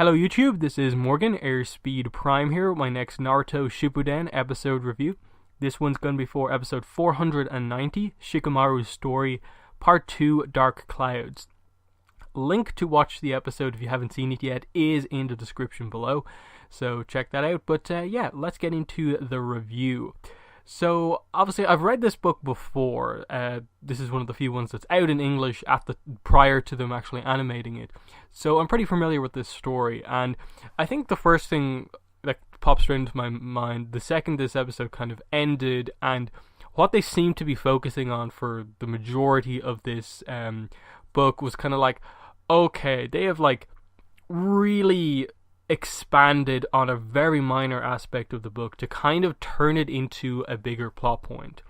Hello YouTube, this is Morgan, Airspeed Prime here with my next Naruto Shippuden episode review. This one's going to be for episode 490, Shikamaru's Story, Part 2, Dark Clouds. Link to watch the episode if you haven't seen it yet is in the description below, so check that out. But yeah, let's get into the review. So, obviously, I've read this book before. This is one of the few ones that's out in English prior to them actually animating it. So, I'm pretty familiar with this story, and I think the first thing that pops straight into my mind, the second this episode kind of ended, and what they seem to be focusing on for the majority of this book was kind of like, okay, they have like really expanded on a very minor aspect of the book to kind of turn it into a bigger plot point.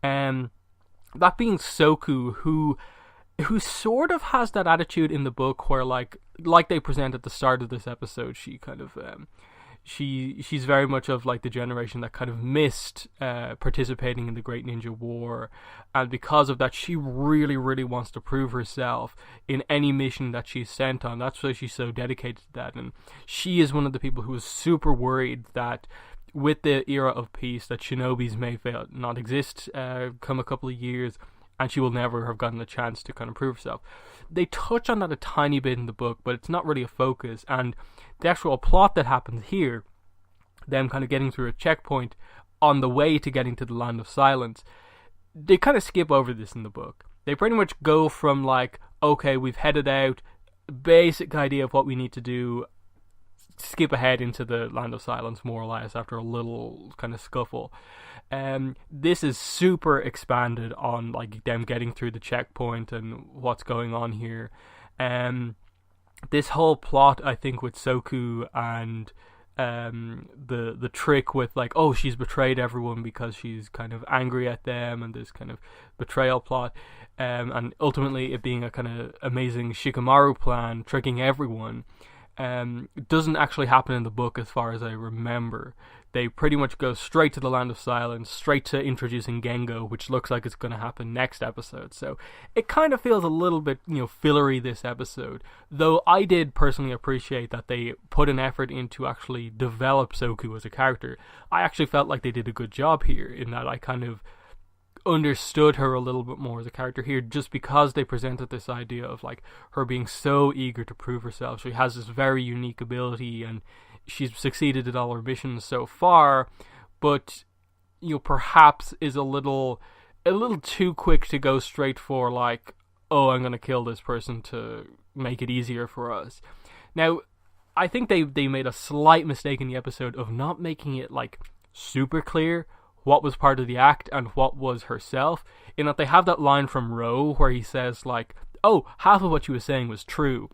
That being Soku, who sort of has that attitude in the book where like they present at the start of this episode, she kind of she's very much of like the generation that kind of missed participating in the Great Ninja War, and because of that she really wants to prove herself in any mission that she's sent on. That's why she's so dedicated to that, and she is one of the people who is super worried that with the era of peace that shinobis may fail not exist come a couple of years, and she will never have gotten a chance to kind of prove herself. They touch on that a tiny bit in the book, but it's not really a focus, and the actual plot that happens here, them kind of getting through a checkpoint on the way to getting to the Land of Silence, they kind of skip over this in the book. They pretty much go from like, okay, we've headed out, basic idea of what we need to do, skip ahead into the Land of Silence more or less after a little kind of scuffle. This is super expanded on like them getting through the checkpoint and what's going on here. This whole plot, I think, with Soku and the trick with like, oh, she's betrayed everyone because she's kind of angry at them, and this kind of betrayal plot, and ultimately it being a kind of amazing Shikamaru plan, tricking everyone, doesn't actually happen in the book as far as I remember. They pretty much go straight to the Land of Silence, straight to introducing Gengo, which looks like it's going to happen next episode. So it kind of feels a little bit, fillery this episode. Though I did personally appreciate that they put an effort into actually develop Soku as a character. I actually felt like they did a good job here in that I kind of understood her a little bit more as a character here, just because they presented this idea of like her being so eager to prove herself. She has this very unique ability, and she's succeeded at all her missions so far, but perhaps is a little too quick to go straight for like, oh, I'm gonna kill this person to make it easier for us. Now, I think they made a slight mistake in the episode of not making it like super clear what was part of the act and what was herself, in that they have that line from Ro where he says like, oh, half of what she was saying was true,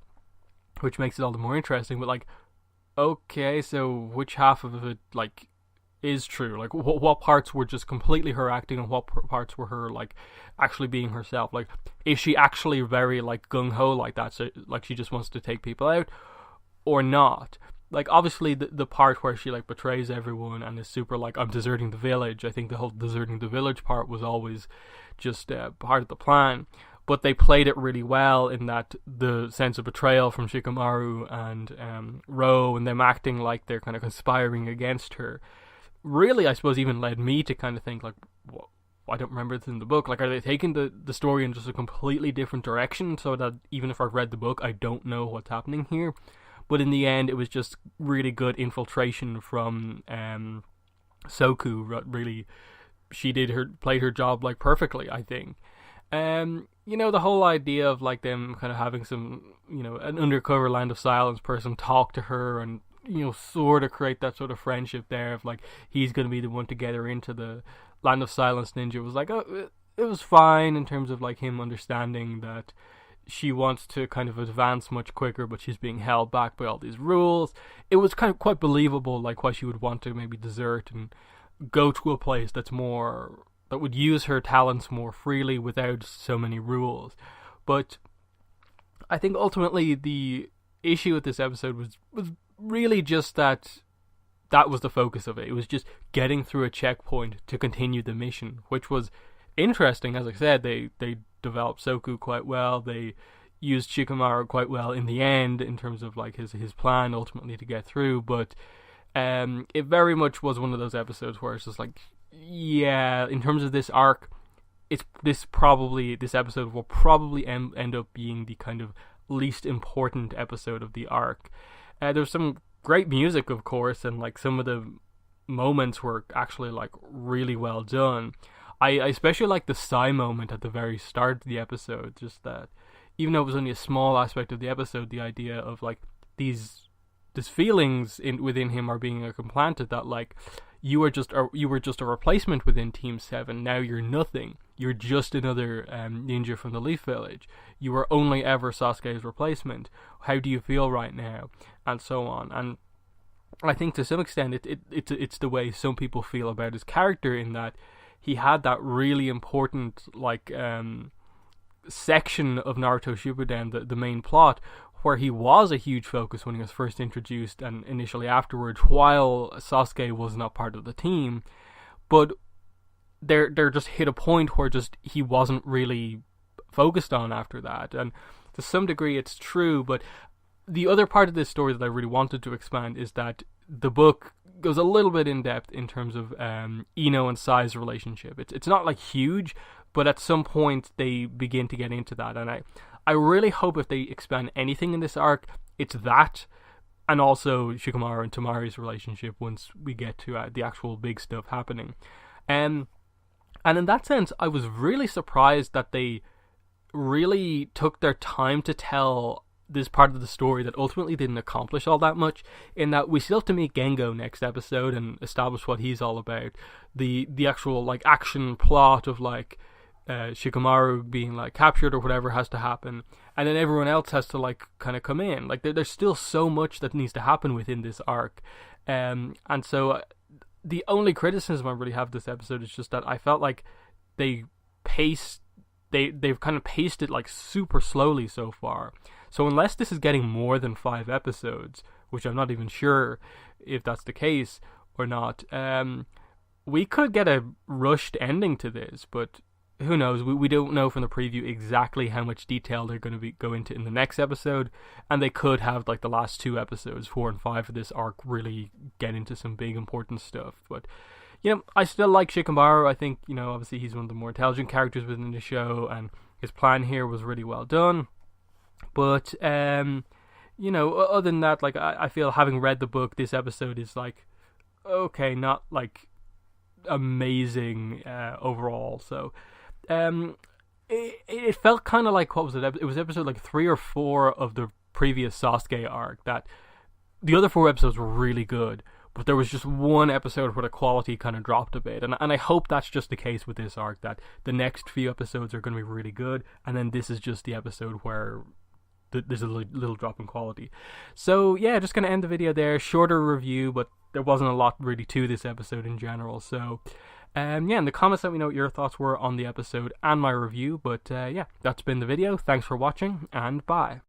which makes it all the more interesting, but like, okay, so which half of it like is true? Like what parts were just completely her acting, and what parts were her like actually being herself? Like, is she actually very like gung-ho like that, so like she just wants to take people out, or not? Like, obviously the part where she like betrays everyone and is super like, I'm deserting the village, I think the whole deserting the village part was always just part of the plan. But they played it really well in that the sense of betrayal from Shikamaru and Ro, and them acting like they're kind of conspiring against her, really, I suppose, even led me to kind of think like, well, I don't remember this in the book. Like, are they taking the story in just a completely different direction, so that even if I've read the book, I don't know what's happening here? But in the end, it was just really good infiltration from Soku. Really, she played her job like perfectly, I think. The whole idea of like them kind of having some, an undercover Land of Silence person talk to her and, sort of create that sort of friendship there of like, he's going to be the one to get her into the Land of Silence ninja, was like, oh, it was fine in terms of like him understanding that she wants to kind of advance much quicker, but she's being held back by all these rules. It was kind of quite believable, like why she would want to maybe desert and go to a place that would use her talents more freely without so many rules. But I think ultimately the issue with this episode was really just that was the focus of it. It was just getting through a checkpoint to continue the mission, which was interesting. As I said, they developed Soku quite well. They used Shikamaru quite well in the end in terms of like his plan ultimately to get through, but it very much was one of those episodes where it's just like, yeah, in terms of this arc, this episode will probably end up being the kind of least important episode of the arc. There's some great music, of course, and like some of the moments were actually like really well done. I especially like the sigh moment at the very start of the episode. Just that, even though it was only a small aspect of the episode, the idea of like these feelings within him are being implanted that like you were just a replacement within Team 7. Now you're nothing. You're just another ninja from the Leaf Village. You were only ever Sasuke's replacement. How do you feel right now? And so on. And I think to some extent it's the way some people feel about his character, in that he had that really important like section of Naruto Shippuden, the main plot, where he was a huge focus when he was first introduced and initially afterwards, while Sasuke was not part of the team. But there just hit a point where just he wasn't really focused on after that. And to some degree it's true, but the other part of this story that I really wanted to expand is that the book goes a little bit in depth in terms of Ino and Sai's relationship. It's not like huge, but at some point they begin to get into that, and I really hope if they expand anything in this arc, it's that, and also Shikamaru and Tamari's relationship once we get to the actual big stuff happening. And in that sense, I was really surprised that they really took their time to tell this part of the story that ultimately didn't accomplish all that much, in that we still have to meet Gengo next episode and establish what he's all about. The actual like action plot of like Shikamaru being like captured or whatever has to happen, and then everyone else has to like kind of come in. Like there's still so much that needs to happen within this arc, and so the only criticism I really have of this episode is just that I felt like they've kind of paced it like super slowly so far. So unless this is getting more than 5 episodes, which I'm not even sure if that's the case or not, we could get a rushed ending to this, but who knows? We don't know from the preview exactly how much detail they're going to go into in the next episode, and they could have like the last 2 episodes, 4 and 5 of this arc, really get into some big important stuff. But I still like Shikamaru. I think obviously he's one of the more intelligent characters within the show, and his plan here was really well done. But other than that, like I feel, having read the book, this episode is like okay, not like amazing overall. So it felt kind of like, what was it? It was episode like 3 or 4 of the previous Sasuke arc. That the other 4 episodes were really good, but there was just one episode where the quality kind of dropped a bit, and I hope that's just the case with this arc, that the next few episodes are going to be really good, and then this is just the episode where there's a little drop in quality. So yeah, just going to end the video there. Shorter review, but there wasn't a lot really to this episode in general. So in the comments let me know what your thoughts were on the episode and my review. But yeah, that's been the video. Thanks for watching, and bye.